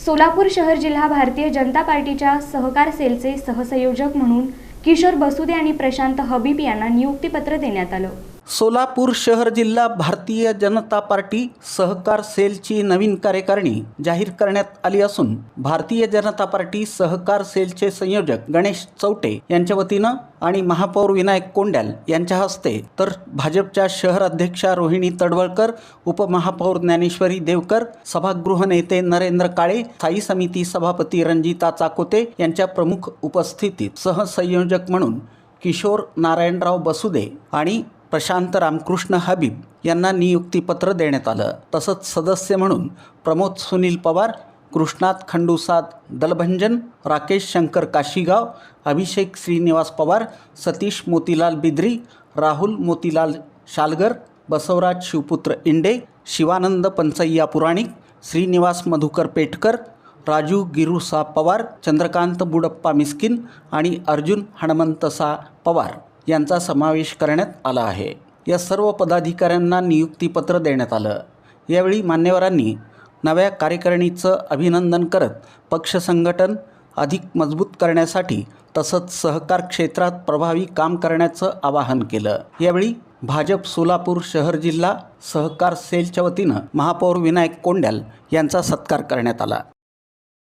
सोलापूर शहर जिल्हा भारतीय जनता पार्टीच्या सहकार सेलचे सहसंयोजक म्हणून किशोर बसुदे आणि प्रशांत हबीब यांना नियुक्तीपत्र देण्यात आलं। सोलापूर शहर जिल्हा भारतीय जनता पार्टी सहकार सेलची नवीन कार्यकारिणी जाहीर करण्यात आली असून भारतीय जनता पार्टी सहकार सेलचे संयोजक गणेश चौटे यांच्या वतीनं आणि महापौर विनायक कोंड्याल यांच्या हस्ते तर भाजपच्या शहर अध्यक्षा रोहिणी तडवळकर, उपमहापौर ज्ञानेश्वरी देवकर, सभागृह नेते नरेंद्र काळे, स्थायी समिती सभापती रणजिता चाकोते यांच्या प्रमुख उपस्थितीत सहसंयोजक म्हणून किशोर नारायणराव बसुदे आणि प्रशांत रामकृष्ण हबीब यांना नियुक्तीपत्र देण्यात आलं। तसंच सदस्य म्हणून प्रमोद सुनील पवार, कृष्णात खंडूसाद दलभंजन, राकेश शंकर काशीगाव, अभिषेक श्रीनिवास पवार, सतीश मोतीलाल बिद्री, राहुल मोतीलाल शालगर, बसवराज शिवपुत्र इंडे, शिवानंद पंचय्या पुराणिक, श्रीनिवास मधुकर पेटकर, राजू गिरुसा पवार, चंद्रकांत बुडप्पा मिस्किन आणि अर्जुन हणमंतसा पवार यांचा समावेश करण्यात आला आहे। या सर्व पदाधिकाऱ्यांना नियुक्तीपत्र देण्यात आलं। यावेळी मान्यवरांनी नव्या कार्यकारिणीचं अभिनंदन करत पक्ष संघटन अधिक मजबूत करण्यासाठी तसंच सहकार क्षेत्रात प्रभावी काम करण्याचं आवाहन केलं। यावेळी भाजप सोलापूर शहर जिल्हा सहकार सेलच्या वतीनं महापौर विनायक कोंड्याल यांचा सत्कार करण्यात आला।